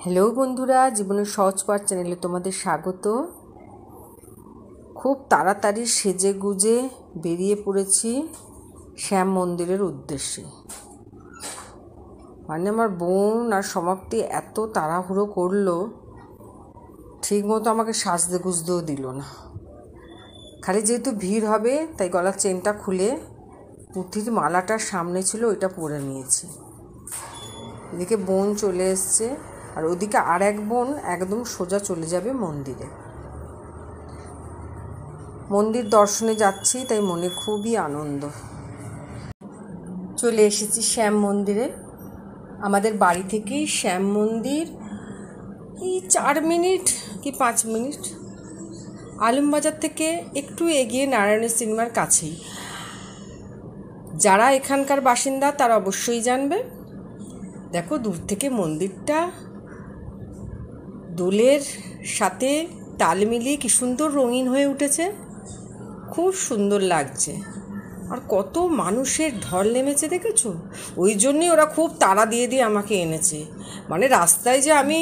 Hello বন্ধুরা, জীবনের সহজ পাঠ চ্যানেলে তোমাদের স্বাগত। খুব তাড়াতাড়ি সেজে গুজে বেরিয়ে পড়েছি শ্যাম মন্দিরের উদ্দেশ্যে। মানে আমার বোন আর সমাপ্তি এত তাড়াহুড়ো করলো, ঠিক মতো আমাকে সাজতে গুজতেও দিল না। খালি যেহেতু ভিড় হবে তাই গলার চেনটা খুলে পুঁথির মালাটার সামনে ছিল ওইটা পরে নিয়েছি। এদিকে বোন চলে এসছে, আর ওদিকে আর এক বোন একদম সোজা চলে যাবে মন্দিরে। মন্দির দর্শনে যাচ্ছি, তাই মনে খুবই আনন্দ। চলে এসেছি শ্যাম মন্দিরে। আমাদের বাড়ি থেকেই শ্যাম মন্দির এই 4 মিনিট কি 5 মিনিট। আলমবাজার থেকে একটু এগিয়ে নারায়ণের সিনেমার কাছেই। যারা এখানকার বাসিন্দা তারা অবশ্যই জানবে। দেখো দূর থেকে মন্দিরটা দোলের সাথে তাল মিলিয়ে কি সুন্দর রঙিন হয়ে উঠেছে, খুব সুন্দর লাগছে। আর কত মানুষের ঢল নেমেছে দেখেছো। ওই জন্যই ওরা খুব তাড়া দিয়ে দিয়ে আমাকে এনেছে। মানে রাস্তায় যে আমি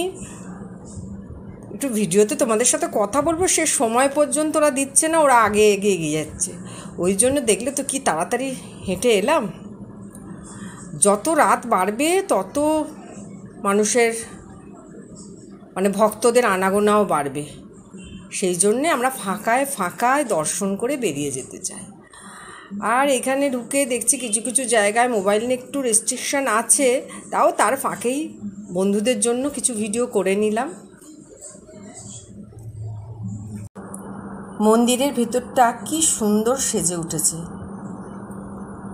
একটু ভিডিওতে তোমাদের সাথে কথা বলবো সে সময় পর্যন্ত ওরা দিচ্ছে না, ওরা আগে এগিয়ে যাচ্ছে। ওই জন্য দেখলে তো কি তাড়াতাড়ি হেঁটে এলাম। যত রাত বাড়বে তত মানুষের মানে ভক্তদের আনাগোনাও বাড়বে। সেই জন্যে আমরা ফাঁকায় ফাঁকায় দর্শন করে বেরিয়ে যেতে চাই। আর এখানে ঢুকে দেখছি কিছু কিছু জায়গায় মোবাইল নিয়ে একটু রেস্ট্রিকশান আছে, তাও তার ফাঁকেই বন্ধুদের জন্য কিছু ভিডিও করে নিলাম। মন্দিরের ভিতরটা কি সুন্দর সেজে উঠেছে,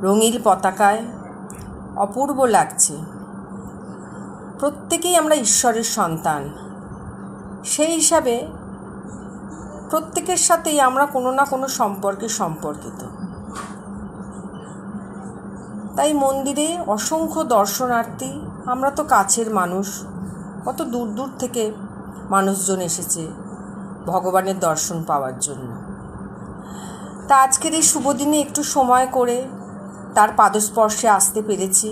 রঙিন পতাকায় অপূর্ব লাগছে। প্রত্যেকেই আমরা ঈশ্বরের সন্তান, সেই হিসাবে প্রত্যেকের সাথেই আমরা কোনো না কোনো সম্পর্কে সম্পর্কিত। তাই মন্দিরে অসংখ্য দর্শনার্থী। আমরা তো কাছের মানুষ, কত দূর দূর থেকে মানুষজন এসেছে ভগবানের দর্শন পাওয়ার জন্য। তা আজকের এই শুভ দিনে একটু সময় করে তার পাদস্পর্শে আসতে পেরেছি,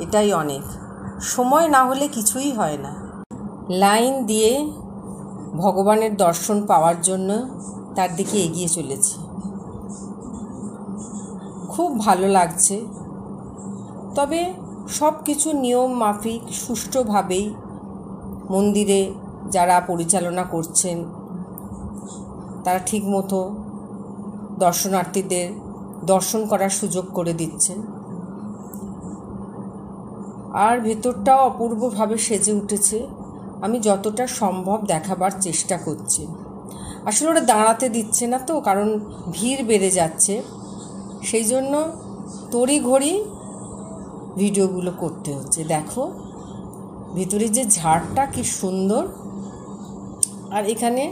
এটাই অনেক। সময় না হলে কিছুই হয় না। লাইন দিয়ে ভগবানের দর্শন পাওয়ার জন্য তার দিকে এগিয়ে চলেছি। খুব ভালো লাগছে। তবে সব কিছু নিয়ম মাফিক সুষ্ঠুভাবেই মন্দিরে যারা পরিচালনা করছেন তারা ঠিকমতো দর্শনার্থীদের দর্শন করার সুযোগ করে দিচ্ছেন। আর ভেতরটাও অপূর্বভাবে সেজে উঠেছে। আমি যতটা সম্ভব দেখাবার চেষ্টা করছি। আসলে ওরা দাঁড়াতে দিচ্ছে না তো, কারণ ভিড় বেড়ে যাচ্ছে। সেই জন্য তড়িঘড়ি ভিডিওগুলো করতে হচ্ছে। দেখো ভিতরে যে ঝাড়টা কি সুন্দর। আর এখানে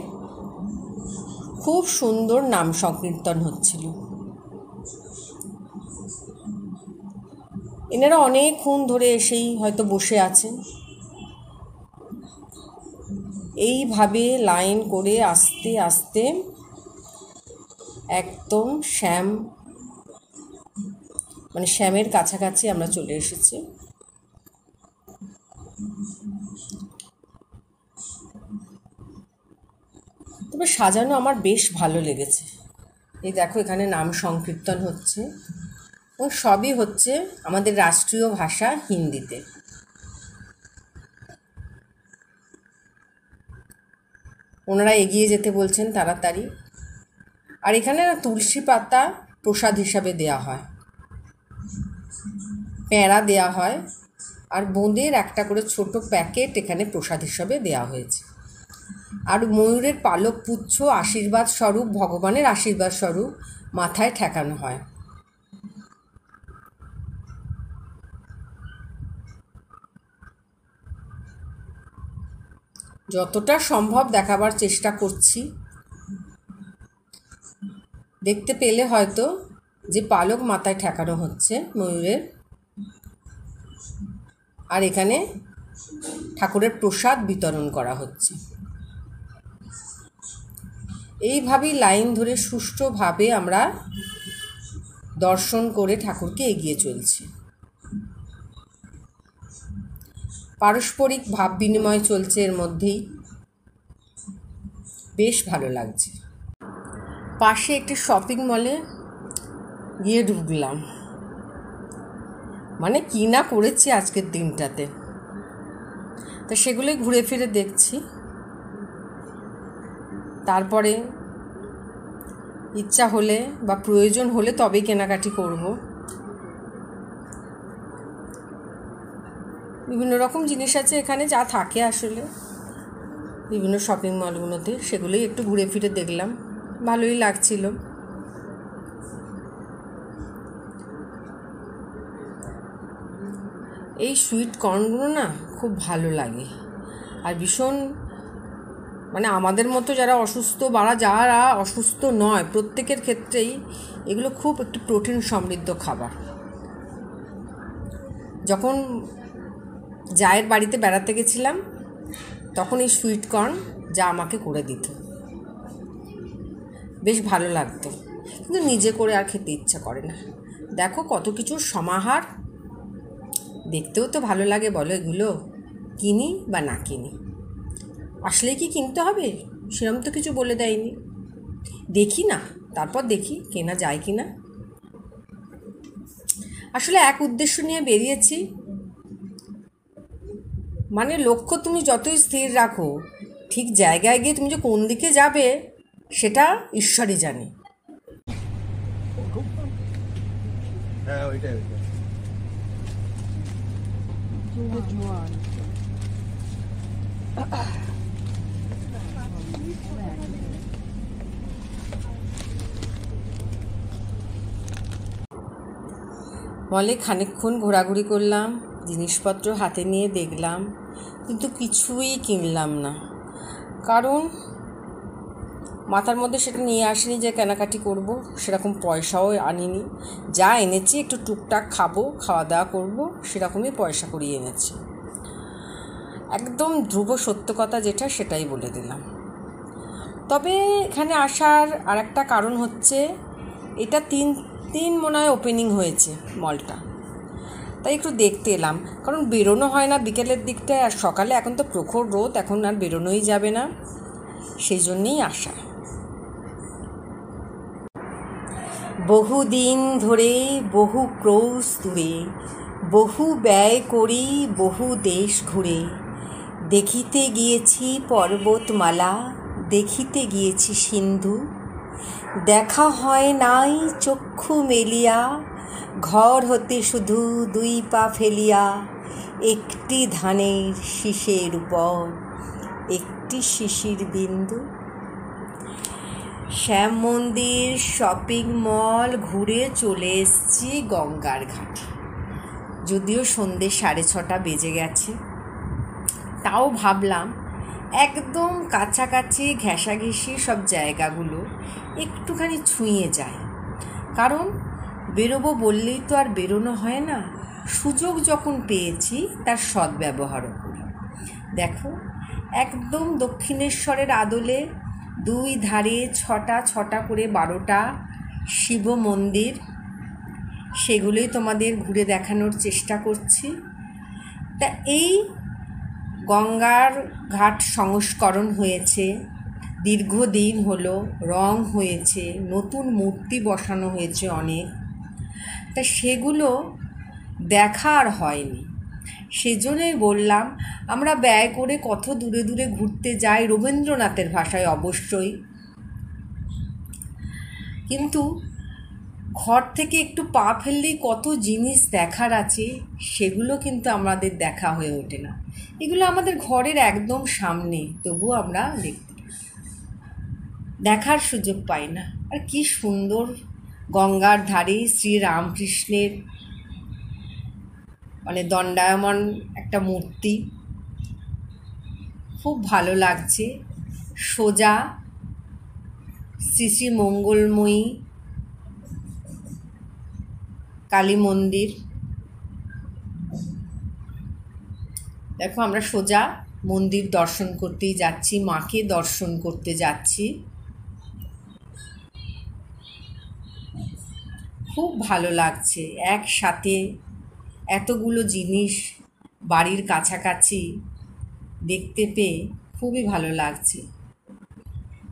খুব সুন্দর নাম সংকীর্তন হচ্ছিল। এনারা অনেকক্ষণ ধরে এসেই হয়তো বসে আছেন। এইভাবে লাইন করে আস্তে আস্তে একদম শ্যামের কাছাকাছি আমরা চলে এসেছি। তবে সাজানো আমার বেশ ভালো লেগেছে। এই দেখো এখানে নাম সংকীর্তন হচ্ছে এবং সবই হচ্ছে আমাদের রাষ্ট্রীয় ভাষা হিন্দিতে। ওনারা এগিয়ে যেতে বলছেন তাড়াতাড়ি। আর এখানে না তুলসী পাতা প্রসাদ হিসাবে দেয়া হয়, প্যাঁড়া দেয়া হয়, আর বোঁদের একটা করে ছোট প্যাকেট এখানে প্রসাদ হিসাবে দেয়া হয়েছে। আর ময়ূরের পালক পুচ্ছ আশীর্বাদ স্বরূপ, ভগবানের আশীর্বাদ স্বরূপ মাথায় ঠেকানো হয়। যতটা সম্ভব দেখাবার চেষ্টা করছি। দেখতে পেলে হয়তো যে পালক মাথায় ঠেকানো হচ্ছে ময়ূরের। আর এখানে ঠাকুরের প্রসাদ বিতরণ করা হচ্ছে। এইভাবেই লাইন ধরে সুষ্ঠুভাবে আমরা দর্শন করে ঠাকুরকে এগিয়ে চলছি। পারস্পরিক ভাব বিনিময় চলছে এর মধ্যেই, বেশ ভালো লাগছে। পাশে একটি শপিং মলে গিয়ে ঢুকলাম, মানে কি না করেছি আজকের দিনটাতে, তা সেগুলোই ঘুরে ফিরে দেখছি। তারপরে ইচ্ছা হলে বা প্রয়োজন হলে তবেই কেনাকাটি করব। বিভিন্ন রকম জিনিস আছে এখানে, যা থাকে আসলে বিভিন্ন শপিং মলগুলোতে, সেগুলোই একটু ঘুরে ফিরে দেখলাম, ভালোই লাগছিল। এই সুইট কর্নগুলো না খুব ভালো লাগে, আর ভীষণ, মানে আমাদের মতো যারা অসুস্থ বা যারা অসুস্থ নয় প্রত্যেকের ক্ষেত্রেই এগুলো খুব একটি প্রোটিন সমৃদ্ধ খাবার। যখন জায়ের বাড়িতে বেড়াতে গেছিলাম তখন এই সুইট কর্ন যা আমাকে করে দিত, বেশ ভালো লাগতো, কিন্তু নিজে করে আর খেতে ইচ্ছা করে না। দেখো কত কিছুর সমাহার, দেখতেও তো ভালো লাগে বলো, এগুলো কিনি বা না কিনি। আসলে কি কিনতে হবে সেরকম তো কিছু বলে দেয়নি, দেখি না, তারপর দেখি কেনা যায় কি না। আসলে এক উদ্দেশ্য নিয়ে বেরিয়েছি, মানে লক্ষ্য তুমি যতই স্থির রাখো, ঠিক জায়গায় গিয়ে তুমি যে কোন দিকে যাবে সেটা ঈশ্বরই জানে। মলে খানিকক্ষণ ঘোরাঘুরি করলাম, জিনিসপত্র হাতে নিয়ে দেখলাম, কিন্তু কিছুই কিনলাম না, কারণ মাথার মধ্যে সেটা নিয়ে আসিনি যে কেনাকাটি করব, সেরকম পয়সাও আনিনি। যা এনেছি একটু টুকটাক খাবো, খাওয়া দাওয়া করবো, সেরকমই পয়সা করিয়ে এনেছি। একদম ধ্রুব সত্য কথা যেটা, সেটাই বলে দিলাম। তবে এখানে আসার আর একটা কারণ হচ্ছে, এটা তিন মনে হয় ওপেনিং হয়েছে মলটা, তাই একটু দেখতে এলাম, কারণ বেরোনো হয় না বিকেলের দিকটায়, আর সকালে এখন তো প্রখর রোদ, এখন আর বেরোনোই যাবে না, সেই জন্যেই আসা। বহুদিন ধরে বহু ক্রোশ দূরে, বহু ব্যয় করি বহু দেশ ঘুরে, দেখিতে গিয়েছি পর্বতমালা, দেখিতে গিয়েছি সিন্ধু, দেখা হয় নাই চক্ষু মেলিয়া, ঘর হতে শুধু 2 পা ফেলিয়া, একটি ধানের শীষের উপর একটি শিশির বিন্দু। শ্যাম মন্দির শপিং মল ঘুরে চলে এসেছি গঙ্গার ঘাটে, যদিও সন্ধ্যে 6:30 বেজে গেছে, তাও ভাবলাম একদম কাছাকাছি ঘেঁষাঘেঁষি সব জায়গাগুলো একটুখানি ছুঁয়ে যায়, কারণ বেরোবো বললেই তো আর বেরোনো হয় না, সুযোগ যখন পেয়েছি তার সদ্ব্যবহারও করি। দেখো একদম দক্ষিণেশ্বরের আদলে 2 ধারে 6টা করে 12টা শিব মন্দির, সেগুলোই তোমাদের ঘুরে দেখানোর চেষ্টা করছি। তা এই গঙ্গার ঘাট সংস্করণ হয়েছে, দীর্ঘদিন হলো, রং হয়েছে, নতুন মূর্তি বসানো হয়েছে অনেক, তা সেগুলো দেখা আর হয়নি। সেজন্যই বললাম, আমরা ব্যয় করে কত দূরে দূরে ঘুরতে যাই, রবীন্দ্রনাথের ভাষায় অবশ্যই, কিন্তু ঘর থেকে একটু পা ফেললেই কত জিনিস দেখার আছে, সেগুলো কিন্তু আমাদের দেখা হয়ে ওঠে না। এগুলো আমাদের ঘরের একদম সামনে, তবুও আমরা দেখার সুযোগ পাই না। আর কি সুন্দর গঙ্গার ধারে শ্রীরামকৃষ্ণের মানে দণ্ডায়মান একটা মূর্তি, খুব ভালো লাগছে। সোজা শ্রী শ্রী মঙ্গলময়ী কালী মন্দির, দেখো আমরা সোজা মন্দির দর্শন করতেই যাচ্ছি, মাকে দর্শন করতে যাচ্ছি, খুব ভালো লাগছে। একসাথে এতগুলো জিনিস বাড়ির কাছাকাছি দেখতে পেয়ে খুবই ভালো লাগছে।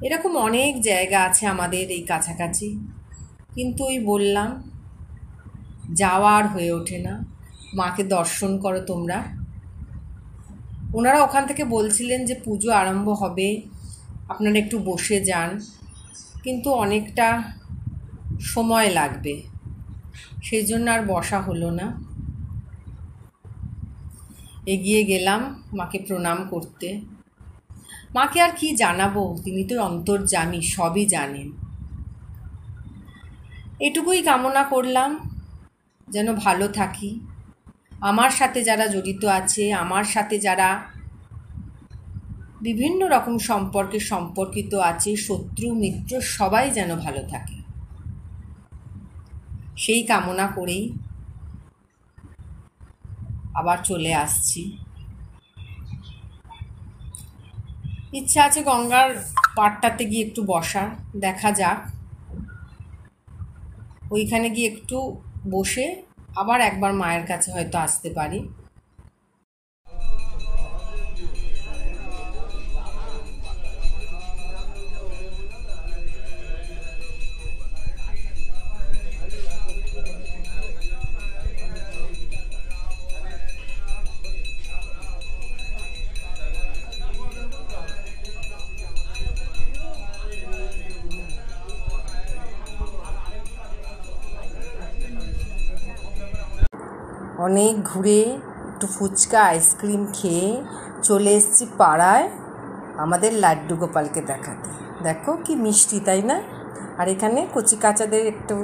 এরকম অনেক জায়গা আছে আমাদের এই কাছাকাছি, কিন্তু ওই বললাম যাওয়ার হয়ে ওঠে না। মাকে দর্শন করো তোমরা। ওনারা ওখান থেকে বলছিলেন যে পুজো আরম্ভ হবে, আপনারা একটু বসে যান, কিন্তু অনেকটা সময় লাগবে, সেই জন্য আর বসা হলো না। এগিয়ে গেলাম মাকে প্রণাম করতে। মাকে আর কি জানাবো, তিনি তো অন্তর্যামী, সবই জানেন। এটুকুই কামনা করলাম যেন ভালো থাকি, আমার সাথে যারা জড়িত আছে, আমার সাথে যারা বিভিন্ন রকম সম্পর্কে সম্পর্কিত আছে, শত্রু মিত্র সবাই যেন ভালো থাকে, সেই কামনা করেই আবার চলে আসছি। ইচ্ছা আছে গঙ্গার পাড়টাতে গিয়ে একটু বসার, দেখা যাক। ওইখানে গিয়ে একটু বসে আবার একবার মায়ের কাছে হয়তো আসতে পারি। অনেক ঘুরে একটু ফুচকা আইসক্রিম খেয়ে চলে এসেছি পাড়ায় আমাদের লাড্ডু গোপালকে দেখাতে। দেখো কি মিষ্টি, তাই না? আর এখানে কচিকাচাদের একটু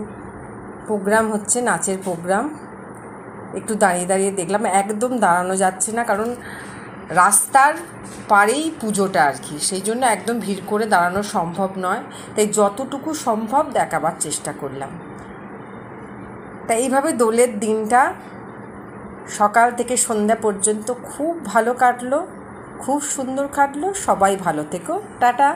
প্রোগ্রাম হচ্ছে, নাচের প্রোগ্রাম। একটু দাঁড়িয়ে দাঁড়িয়ে দেখলাম, একদম দাঁড়ানো যাচ্ছে না, কারণ রাস্তার পাড়েই পুজোটা আর কি, সেই জন্য একদম ভিড় করে দাঁড়ানো সম্ভব নয়, তাই যতটুকু সম্ভব দেখাবার চেষ্টা করলাম। তাই এইভাবে দোলের দিনটা সকাল থেকে সন্ধ্যা পর্যন্ত খুব ভালো কাটলো, খুব সুন্দর কাটলো। সবাই ভালো থেকো, টাটা।